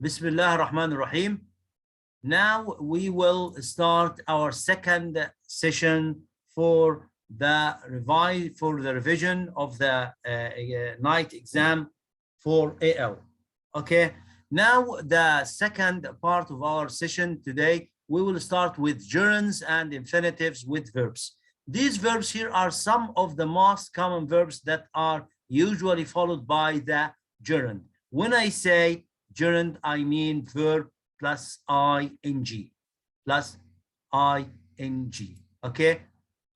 Bismillah ar-Rahman ar-Rahim. Now we will start our second session for the revision of the night exam for AL. Okay. Now the second part of our session today, we will start with gerunds and infinitives with verbs. These verbs here are some of the most common verbs that are usually followed by the gerund. When I say gerund, I mean verb plus ing, okay?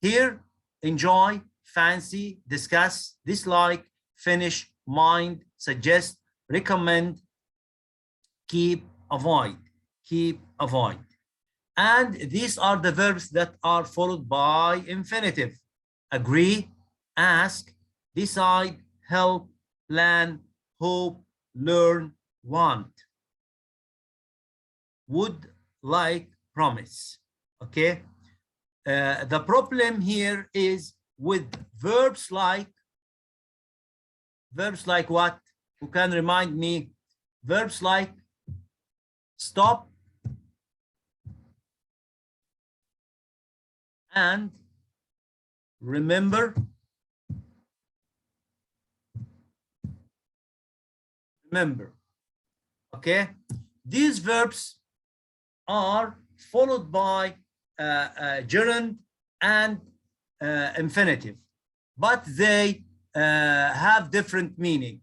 Here, enjoy, fancy, discuss, dislike, finish, mind, suggest, recommend, keep, avoid. And these are the verbs that are followed by infinitive. Agree, ask, decide, help, plan, hope, learn, want, would, like, promise. Okay. The problem here is with verbs like what? Who can remind me? Verbs like stop and remember. Okay, these verbs are followed by gerund and infinitive, but they have different meaning.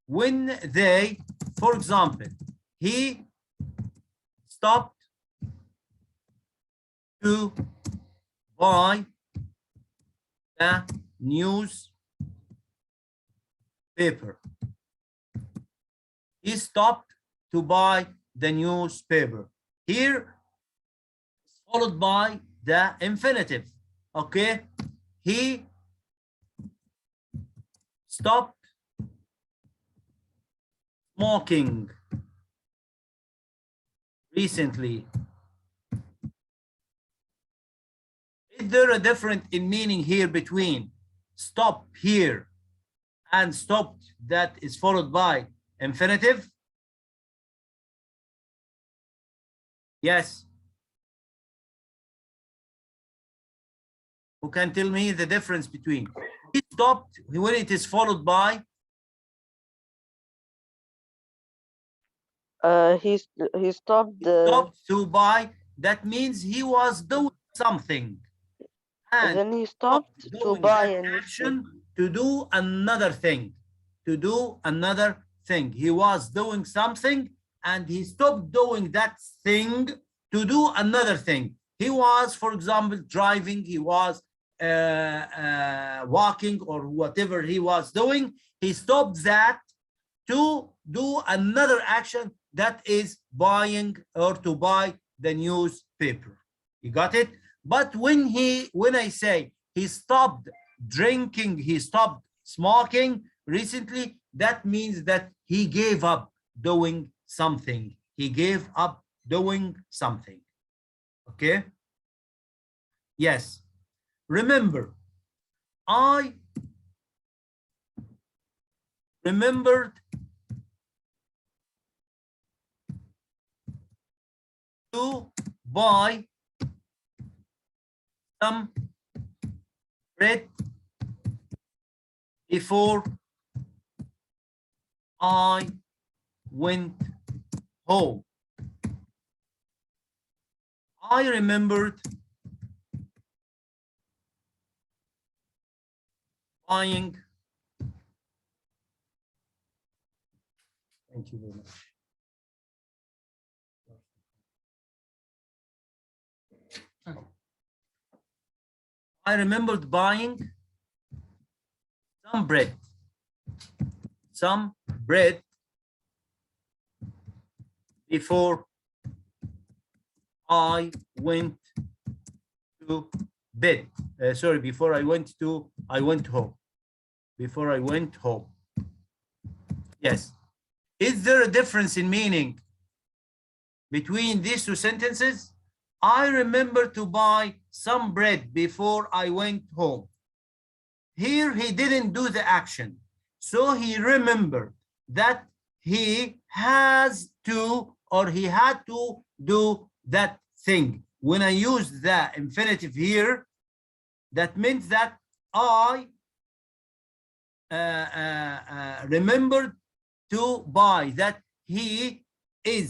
When they, for example, he stopped to buy the newspaper. He stopped to buy the newspaper. Here, followed by the infinitive. Okay, he stopped smoking recently. Is there a difference in meaning here between stop here and stopped that is followed by infinitive? Yes. Who can tell me the difference between he stopped when it is followed by? He stopped to buy. That means he was doing something. And then he stopped to buy an action to do another thing. He was doing something and he stopped doing that thing to do another thing. He was, for example, driving, he was walking or whatever he was doing. He stopped that to do another action, that is buying or to buy the newspaper. You got it? But when I say he stopped drinking, he stopped smoking recently, that means that he gave up doing something. Okay? Yes. Remember, I remembered to buy some bread before I went home. I remembered buying. Thank you very much. I remembered buying some bread before I went to bed. Before I went home. Yes. Is there a difference in meaning between these two sentences? I remember to buy some bread before I went home. Here he didn't do the action, so he remembered that he has to or he had to do that thing. When I use the infinitive here, that means that I remembered to buy, that he is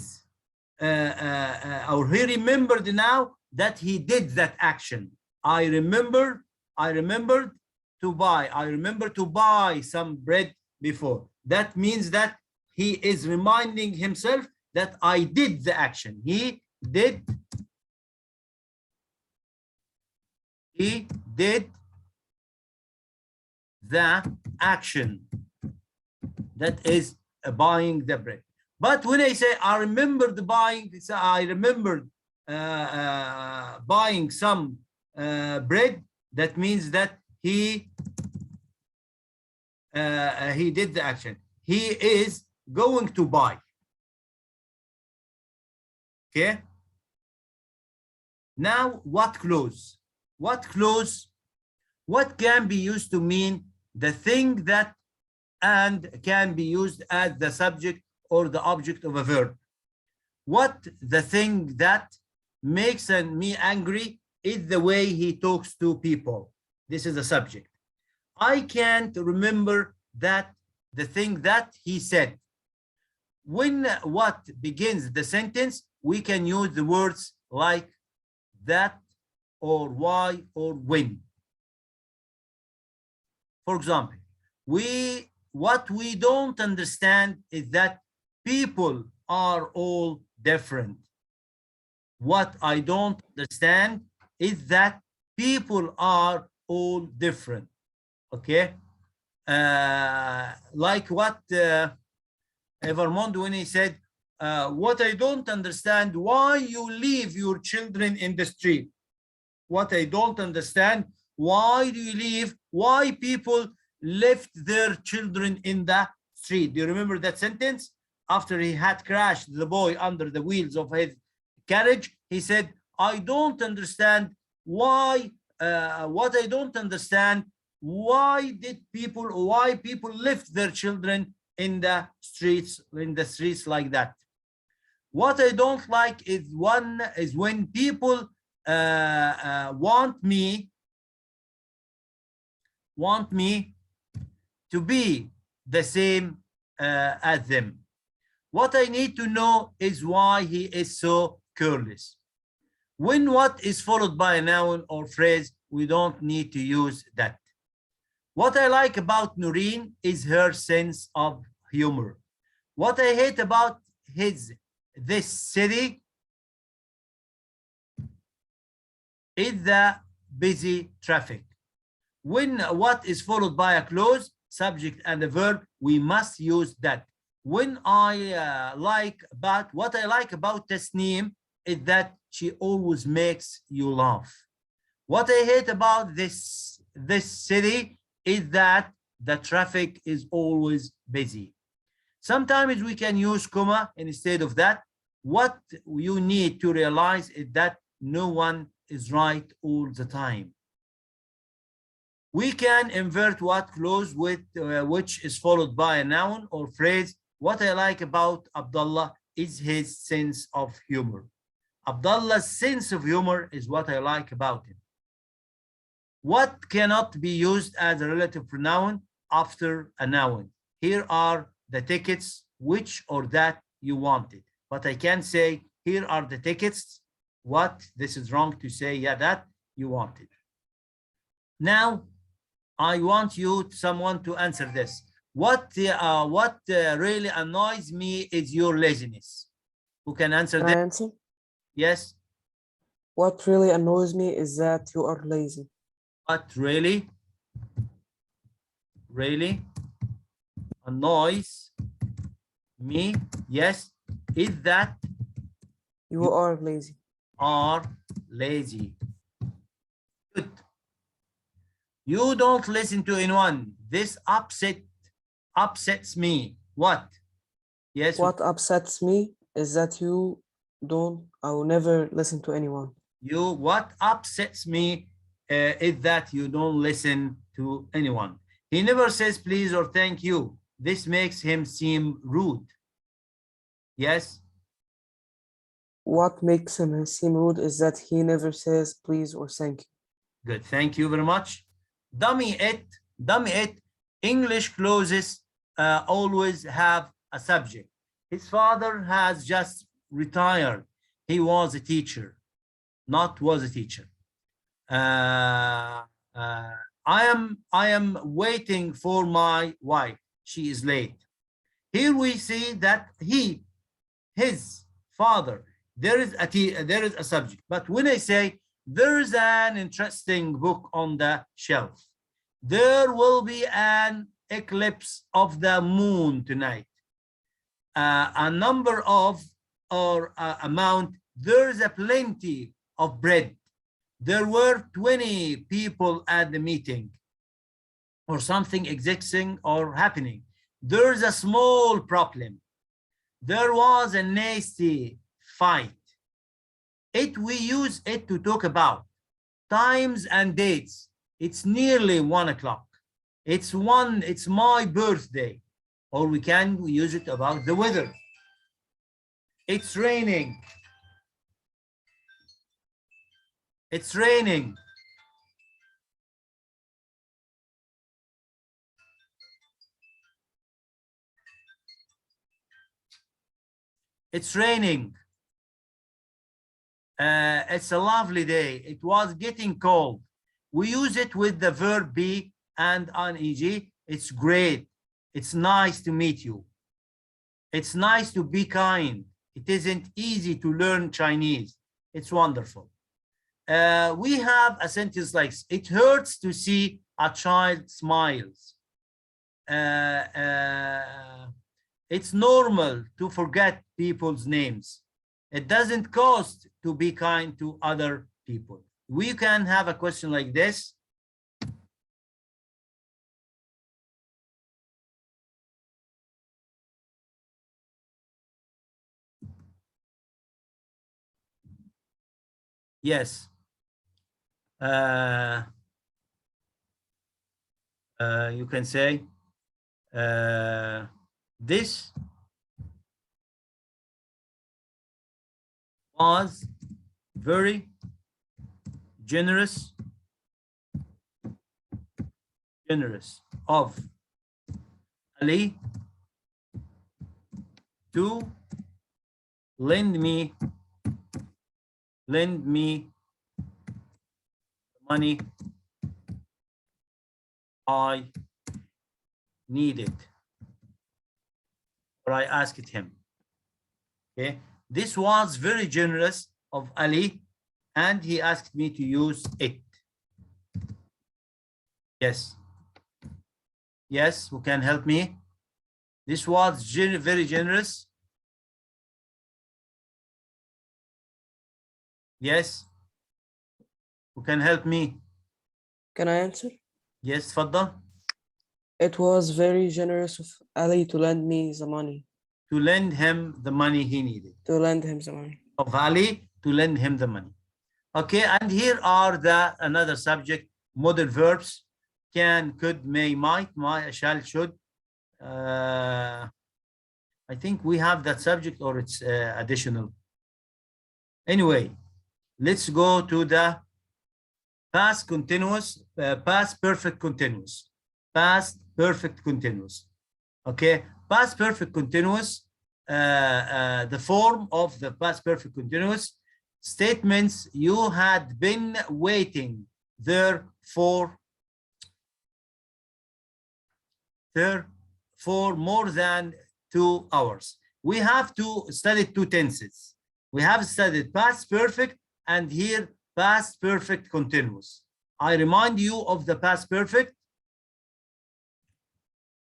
or he remembered now that he did that action. I remembered to buy. I remember to buy some bread before. That means that he is reminding himself that I did the action. He did the action, that is buying the bread. But when I say I remembered buying, I remembered buying some bread, that means that he did the action. He is going to buy. Okay. Now, what clause? What clause? What can be used to mean the thing that and can be used as the subject or the object of a verb? What the thing that makes me angry is the way he talks to people. This is the subject. I can't remember that the thing that he said. When what begins the sentence, we can use the words like that or why or when. For example, what we don't understand is that people are all different. What I don't understand is that people are all different. Okay. Like what Evermond, when he said, what I don't understand, why you leave your children in the street. What I don't understand, why do you leave? Why people left their children in the street? Do you remember that sentence? After he had crashed the boy under the wheels of his carriage, he said, I don't understand why, what I don't understand, why people left their children in the streets like that. What I don't like is when people want me to be the same as them. What I need to know is why he is so careless. When what is followed by a noun or phrase, we don't need to use that. What I like about Noreen is her sense of humor. What I hate about this city is the busy traffic. When what is followed by a clause, subject and a verb, we must use that. When I what I like about Tasneem is that she always makes you laugh. What I hate about this city is that the traffic is always busy. Sometimes we can use comma instead of that. What you need to realize is that no one is right all the time. We can invert what clause with which is followed by a noun or phrase. What I like about Abdullah is his sense of humor. Abdullah's sense of humor is what I like about him. What cannot be used as a relative pronoun after a noun? Here are the tickets, which or that you wanted. But I can say, here are the tickets. What? This is wrong to say, yeah, that you wanted. Now, I want someone to answer this. What really annoys me is your laziness. Who can answer this? Answer? Yes. What really annoys me is that you are lazy. What really annoys me, yes, is that you are lazy. Good. You don't listen to anyone. This upsets me. What? Yes. What upsets me is that I will never listen to anyone. What upsets me is that you don't listen to anyone. He never says please or thank you. This makes him seem rude. Yes. What makes him seem rude is that he never says please or thank you. Good. Thank you very much. Dummy it. English clauses always have a subject. His father has just retired. He was a teacher, not was a teacher. I am waiting for my wife. She is late. Here we see that his father, there is a subject. But when I say there is an interesting book on the shelf, there will be an eclipse of the moon tonight. A number of or amount, there is a plenty of bread. There were 20 people at the meeting, or something existing or happening. There's a small problem. There was a nasty fight. We use it to talk about times and dates. It's nearly 1 o'clock. It's my birthday. Or we can use it about the weather. It's raining. It's raining. It's raining. It's a lovely day. It was getting cold. We use it with the verb be and ing. It's great. It's nice to meet you. It's nice to be kind. It isn't easy to learn Chinese. It's wonderful. We have a sentence like, it hurts to see a child smiles. It's normal to forget people's names. It doesn't cost to be kind to other people. We can have a question like this. Yes. You can say, this was very generous of Ali to lend me money I needed, or I asked him. Okay, this was very generous of Ali, and he asked me to use it. Yes, who can help me? This was very generous. Yes, who can help me? Can I answer? Yes, تفضل. It was very generous of Ali to lend me the money. To lend him the money he needed. To lend him the money. Of Ali to lend him the money. Okay, and here are another subject, modal verbs: can, could, may, might, shall, should. I think we have that subject, or it's additional. Anyway, let's go to the past continuous, past perfect continuous. Past perfect continuous. Okay, past perfect continuous, the form of the past perfect continuous statements: you had been waiting there for more than 2 hours. We have to study 2 tenses. We have studied past perfect and here past perfect continuous. I remind you of the past perfect.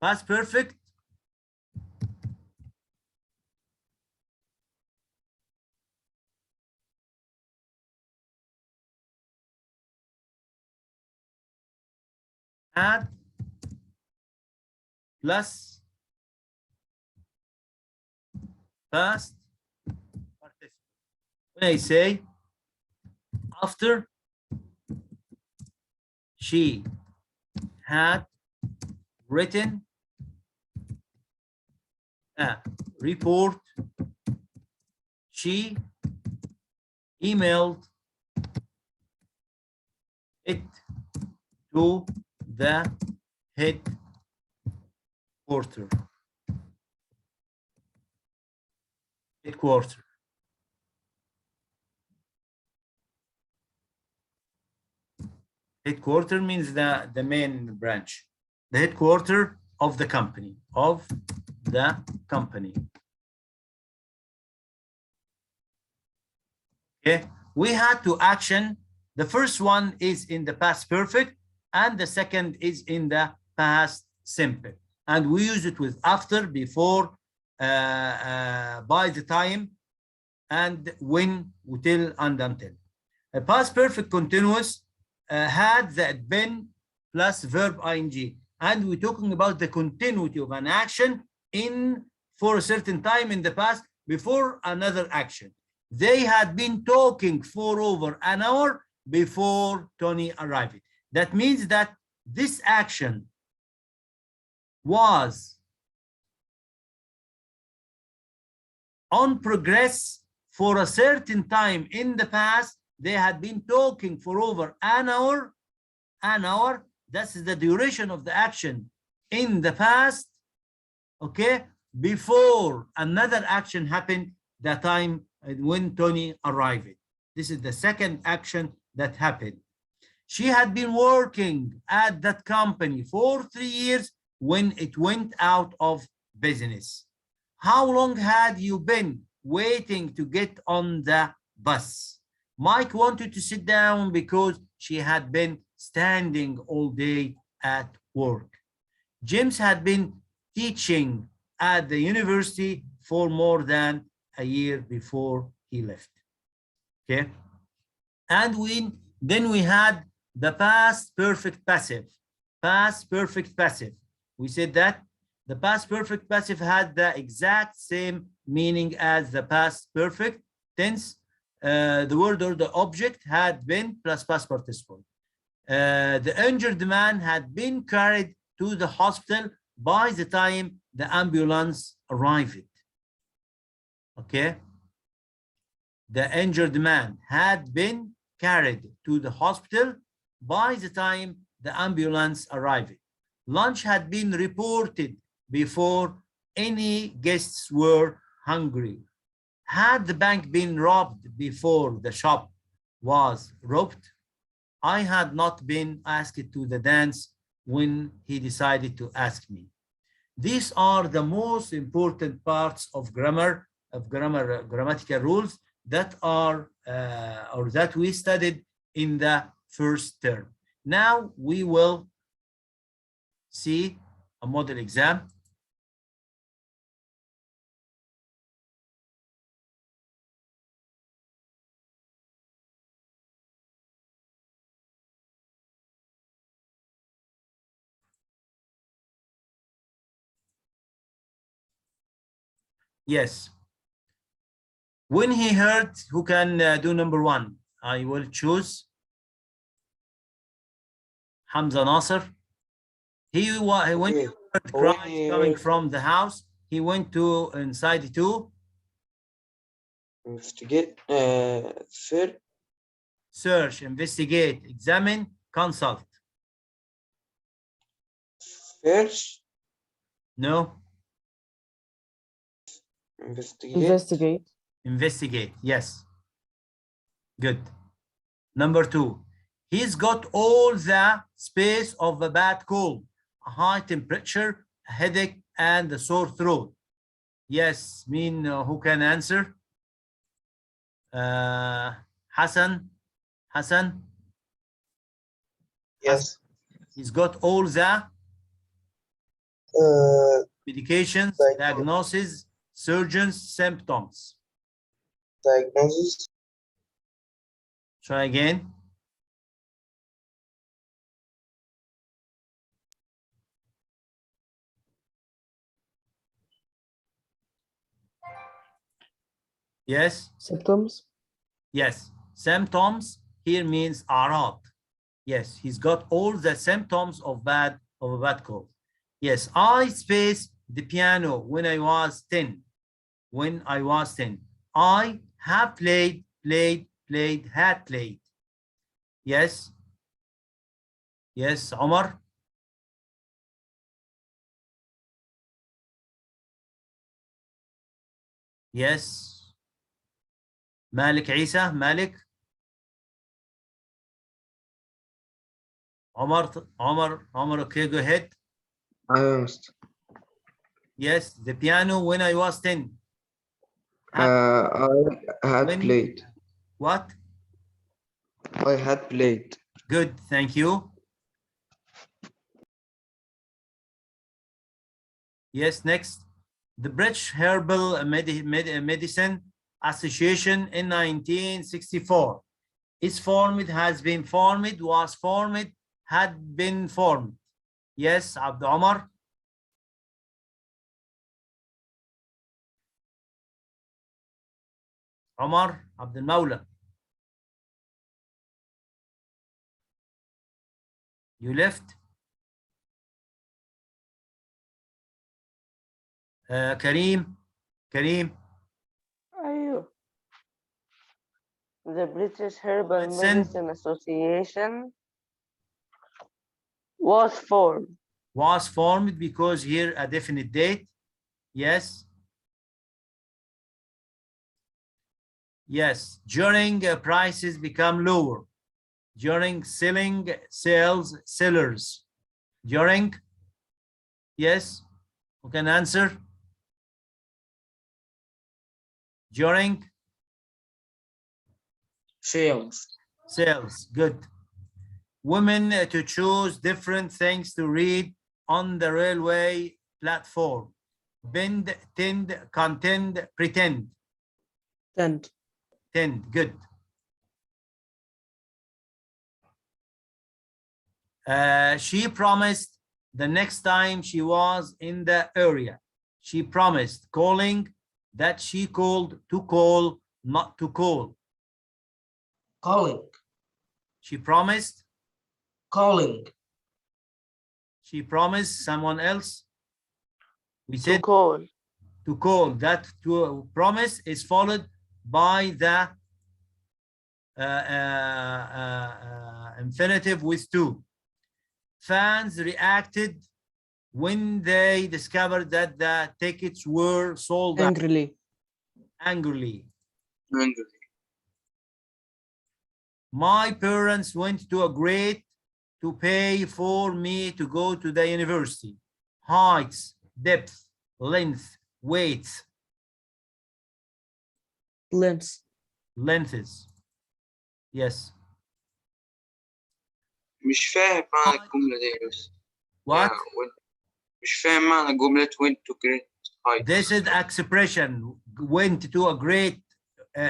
Past perfect. Had plus past participle. When I say after she had written a report she emailed it to the headquarter. Headquarter means the main branch, the headquarter of the company, Okay, we had two action. The first one is in the past perfect, and the second is in the past simple. And we use it with after, before, by the time, and when, till, and until. A past perfect continuous had the been plus verb ing, and we're talking about the continuity of an action for a certain time in the past before another action. They had been talking for over an hour before Tony arrived. That means that this action was on progress for a certain time in the past. They had been talking for over an hour. That's the duration of the action in the past, okay, before another action happened, the time when Tony arrived. This is the second action that happened. She had been working at that company for 3 years when it went out of business. How long had you been waiting to get on the bus? Mike wanted to sit down because she had been standing all day at work. James had been teaching at the university for more than a year before he left. Okay, and then we had the past perfect passive. We said that the past perfect passive had the exact same meaning as the past perfect tense. The word or the object had been plus past participle. The injured man had been carried to the hospital by the time the ambulance arrived. Okay, the injured man had been carried to the hospital by the time the ambulance arrived. Lunch had been reported before any guests were hungry. Had the bank been robbed before the shop was robbed? I had not been asked to the dance when he decided to ask me. These are the most important parts of grammatical rules that are or that we studied in the first term. Now we will see a model exam. Yes. When he heard, who can do number one? I will choose Hamza Nasser. When he heard cries coming from the house, he went to inside to investigate, search, investigate, examine, consult. search, No. investigate, Investigate, yes. Good. Number two, he's got all the space of a bad cold, a high temperature, a headache, and a sore throat. Yes, who can answer? Hassan. yes, He's got all the medications, diagnosis, surgeons, symptoms. diagnosis, Try again. Yes. Symptoms. Yes. Symptoms here means أعراض. Yes, he's got all the symptoms of a bad cold. Yes, I spaced the piano when I was 10. I have played, had played. Yes. Yes, Omar. Yes. Malik Isa, Malik. Omar, okay, go ahead. I asked. Yes, the piano when I was 10. I had When? played. What? I had played. Good, thank you. Yes, next. The British Herbal Medicine Association in 1964 is formed, has been formed, was formed, had been formed. Yes, Abd Omar. Omar, Abdul Mawla. You left. Kareem. أيوه. The British Herbal Medicine. Medicine Association was formed. Was formed because here a definite date. Yes. Yes. During prices become lower. During selling, sales, sellers. During. Yes. Who can answer? During. Sales. Sales. Good. Women to choose different things to read on the railway platform. Bend, tend, contend, pretend. Tend. Good. She promised the next time she was in the area. She promised calling, that she called, to call, not to call. Calling. She promised. Calling. She promised someone else. We To said call. to call. That to promise is followed by the infinitive with to. Fans reacted when they discovered that the tickets were sold out. Angrily. Angrily. My parents went to agree to pay for me to go to the university. Heights, depth, length, weight. Lengths. Lengths. Yes. مش فاهم معنى الجملة دي بس. What? مش فاهم معنى جملة went to great heights. This is expression. Went to a great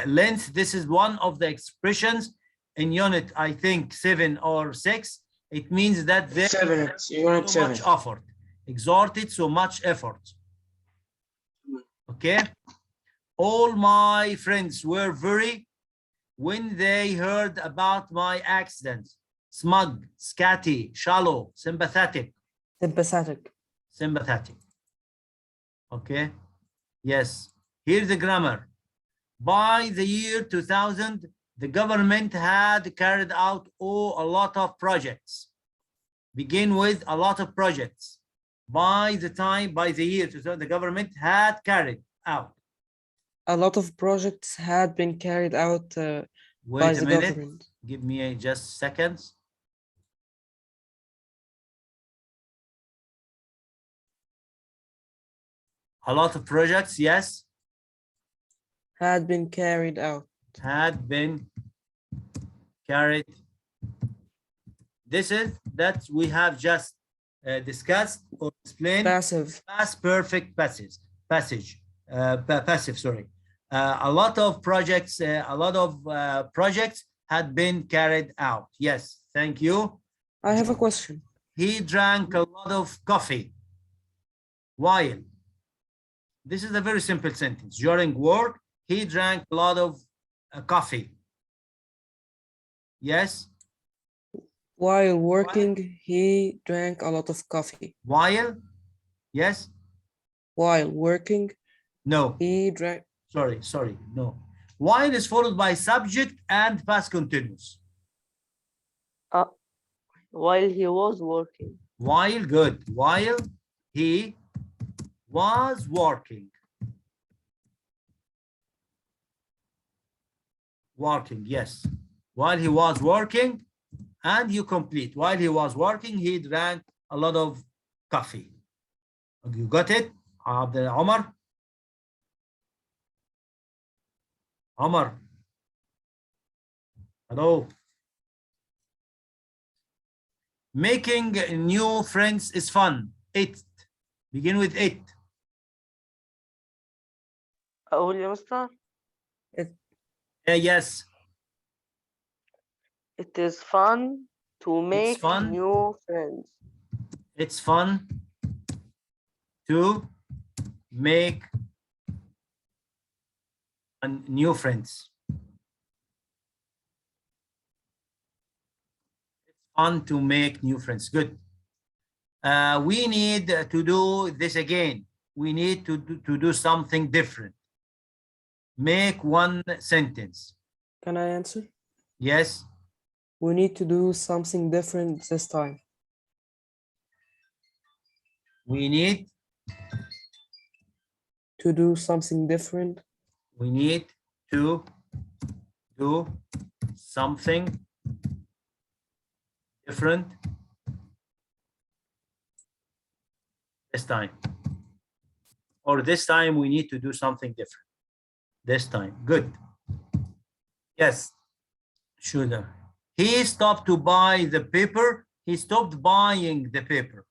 length. This is one of the expressions in unit, I think 7 or 6. It means that there is so much effort. Exerted so much effort. Okay. All my friends were very when they heard about my accident. Smug, scatty, shallow, sympathetic. Sympathetic. Okay. Yes. Here's the grammar. By the year 2000, the government had carried out a lot of projects. Begin with a lot of projects. By the year 2000, the government had carried out. A lot of projects had been carried out by the government. Give me just seconds. A lot of projects, yes. Had been carried out. Had been carried. This is that we have just discussed or explained. Passive. Past perfect passive. Sorry. A lot of projects. Projects had been carried out. Yes. Thank you. I have a question. He drank a lot of coffee. While. This is a very simple sentence. During work, he drank a lot of coffee. Yes. While working, he drank a lot of coffee. While. Yes. While working. No. He drank. Sorry, no. While is followed by subject and past continuous. While he was working. While, good. While he was working. Working, yes. While he was working, and you complete. While he was working, he drank a lot of coffee. You got it? Omar? Omar? Hello? Making new friends is fun. It. Begin with it. أقول يا مستر. Yes. It is fun to make fun. new friends. It's fun to make new friends. It's fun to make new friends. Good. We need to do this again. We need to do something different. Make one sentence. Can I answer? Yes. We need to do something different this time. We need To do something different. We need to do something different this time. Or this time we need to do something different. This time. Good. Yes. Sure. He stopped to buy the paper. He stopped buying the paper.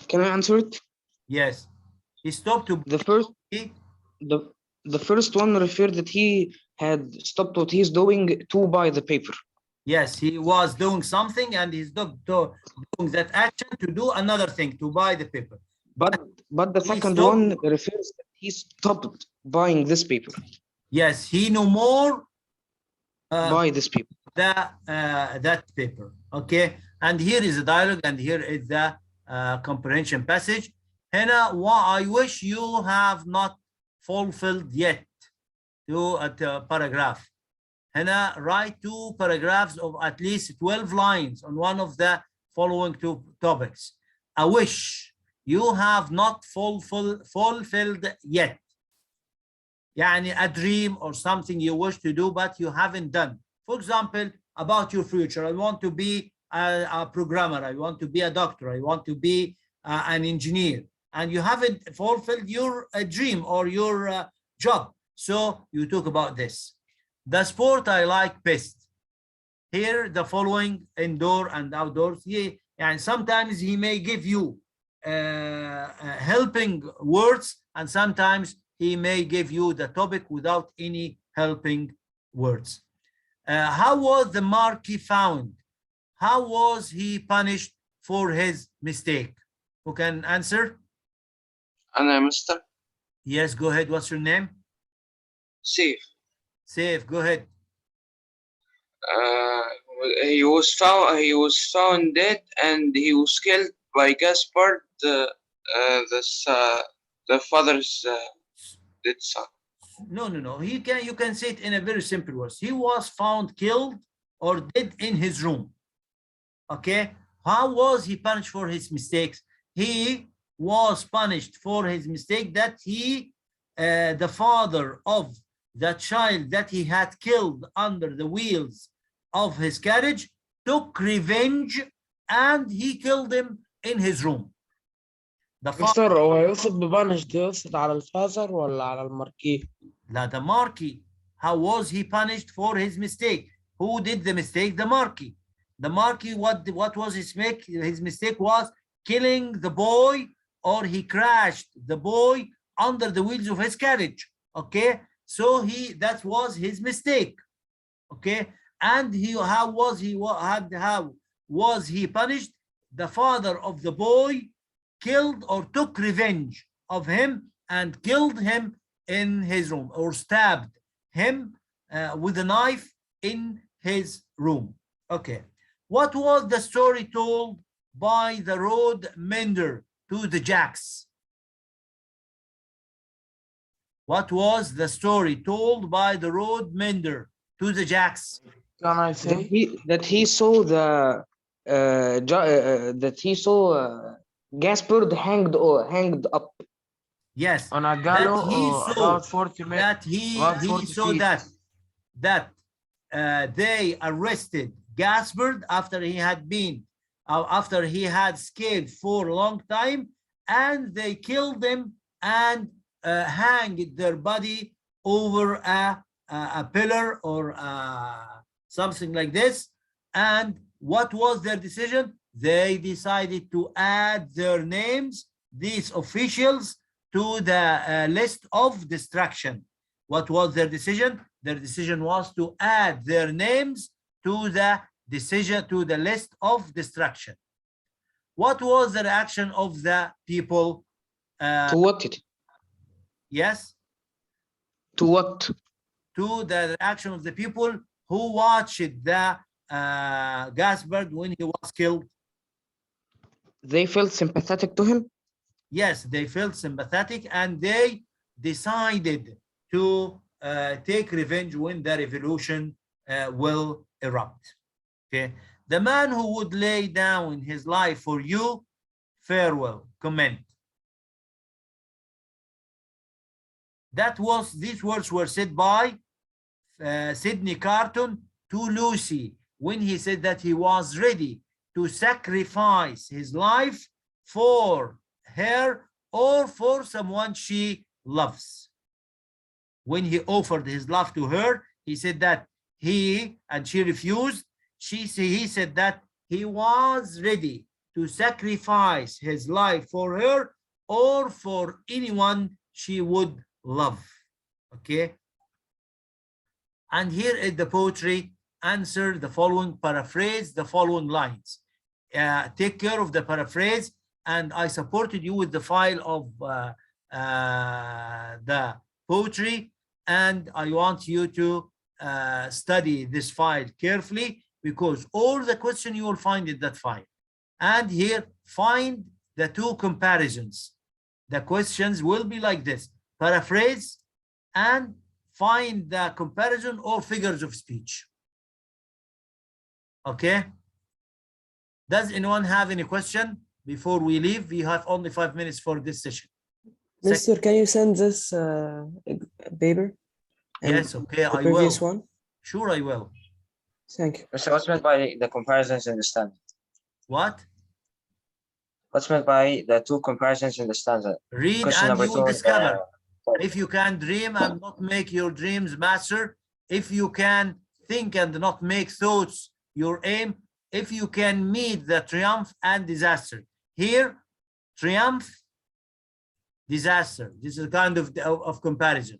Can I answer it? Yes. He stopped to The first buy. the first one referred that he had stopped what he's doing to buy the paper. Yes, he was doing something and he's doing that action to do another thing, to buy the paper. But the He second stopped- one refers that he stopped buying this paper. Yes, he no more Buy this paper. that paper. Okay, and here is the dialogue, and here is the comprehension passage. Hannah, I wish you have not fulfilled yet to paragraph. Hannah, write 2 paragraphs of at least 12 lines on one of the following 2 topics. I wish you have not fulfilled yet. يعني a dream or something you wish to do but you haven't done. For example, about your future, I want to be a programmer, I want to be a doctor, I want to be an engineer, and you haven't fulfilled your dream or your job. So you talk about this. The sport I like best. Here, the following indoor and outdoors. And sometimes he may give you helping words, and sometimes he may give you the topic without any helping words. How was the marquee found? How was he punished for his mistake? Who can answer? أنا Mr. Yes, go ahead. What's your name? Safe. Safe, go ahead. He was found dead and he was killed by Gaspard, the father's dead son. No. You can say it in a very simple words. He was found killed or dead in his room. Okay. How was he punished for his mistakes? He was punished for his mistake that he, the father of the child that he had killed under the wheels of his carriage, took revenge and he killed him in his room. The father, مستر هو يقصد ببانش ده يقصد على الفازر ولا على الماركيه؟ لا, the marquee. How was he punished for his mistake? Who did the mistake? The marquee. The marquee, what was his mistake? His mistake was killing the boy, or he crashed the boy under the wheels of his carriage. Okay, so that was his mistake. Okay, and how was he punished? The father of the boy killed or took revenge of him and killed him in his room, or stabbed him with a knife in his room. Okay, what was the story told by the road mender to the jacks? What was the story told by the road mender to the jacks? Can I that say? he saw the that he saw Gaspard hanged up. Yes, On a that gallows he saw about 40 minutes. that about he 40 saw feet. that they arrested Gaspard after he had been after he had scaled for a long time, and they killed him and hanged their body over a pillar or something like this. And what was their decision? They decided to add their names, these officials, to the list of destruction. What was their decision? Their decision was to add their names to the list of destruction. What was the reaction of the people? To what? Yes, To what? to the reaction of the people who watched the Gaspard when he was killed. They felt sympathetic to him. Yes, they felt sympathetic, and they decided to take revenge when the revolution will erupt. Okay, the man who would lay down his life for you, farewell. Comment. These words were said by Sidney Carton to Lucy when he said that he was ready to sacrifice his life for her or for someone she loves. When he offered his love to her, he said that and she refused. He said that he was ready to sacrifice his life for her or for anyone she would love. Okay. And here is the poetry. Answer the following, paraphrase the following lines. Take care of the paraphrase, and I supported you with the file of the poetry, and I want you to study this file carefully, because all the question you will find in that file. And here, find the two comparisons. The questions will be like this: paraphrase and find the comparison or figures of speech. Okay. Does anyone have any question before we leave? We have only 5 minutes for this session. Mister, can you send this paper? And Yes, okay, the I previous will. one? Sure, I will. Thank you. So what's meant by the comparisons in the stanza? What? What's meant by the two comparisons in the stanza? Read Question and number you will 2 is discover. If you can dream and not make your dreams master, if you can think and not make thoughts your aim, if you can meet the triumph and disaster. Here, triumph, disaster. This is a kind of comparison.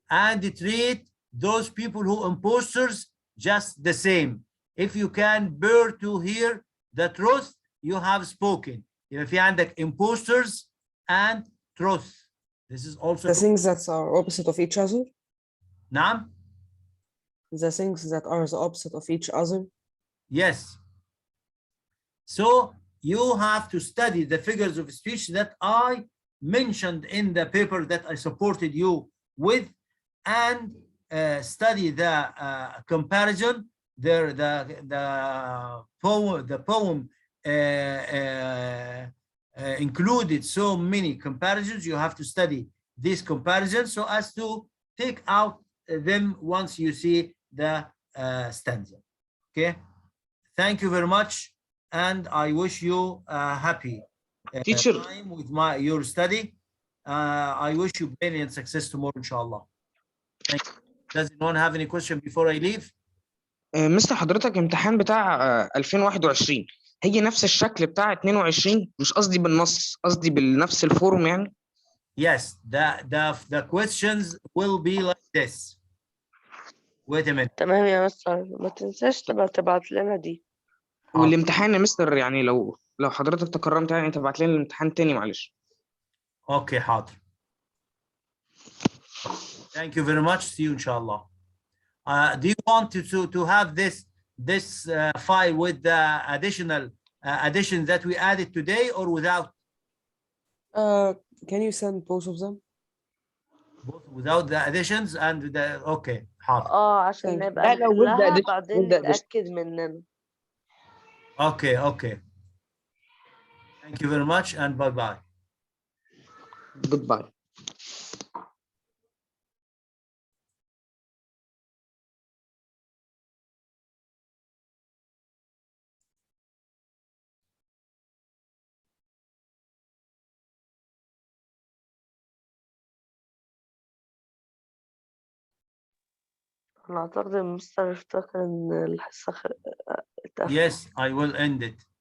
And treat those people who imposters just the same. If you can bear to hear the truth, you have spoken. If you have the imposters and truth, this is also The things that are opposite of each other? Naam? The things that are the opposite of each other? Yes. So you have to study the figures of speech that I mentioned in the paper that I supported you with, and study the comparison. The poem included so many comparisons. You have to study these comparisons so as to take out them once you see the stanza. Okay. Thank you very much, and I wish you happy Teacher. time with your study. I wish you brilliant success tomorrow, inshallah. Thank you. Does anyone have any question before I leave? مستر حضرتك امتحان بتاع 2021 هي نفس الشكل بتاع 22 مش قصدي بالنص قصدي بنفس الفورم يعني Yes, the questions will be like this. Wait a minute. تمام يا مستر، ما تنساش تبعت لنا دي. والامتحان يا مستر يعني لو حضرتك تكرمت يعني تبعت لنا الامتحان تاني معلش. Okay, حاضر. Thank you very much. See you inshallah. Do you want to have this file with the additional additions that we added today, or without? Can you send both of them? both without the additions and the okay حاضر. عشان طيب. نبقى لا، لو with the نحلها addition- بعدين with the addition. نتأكد مننا. Okay. Thank you very much and bye bye. Goodbye. أنا أعتقد المستر افتكر إن الحصة اتقفلت. Yes, I will end it.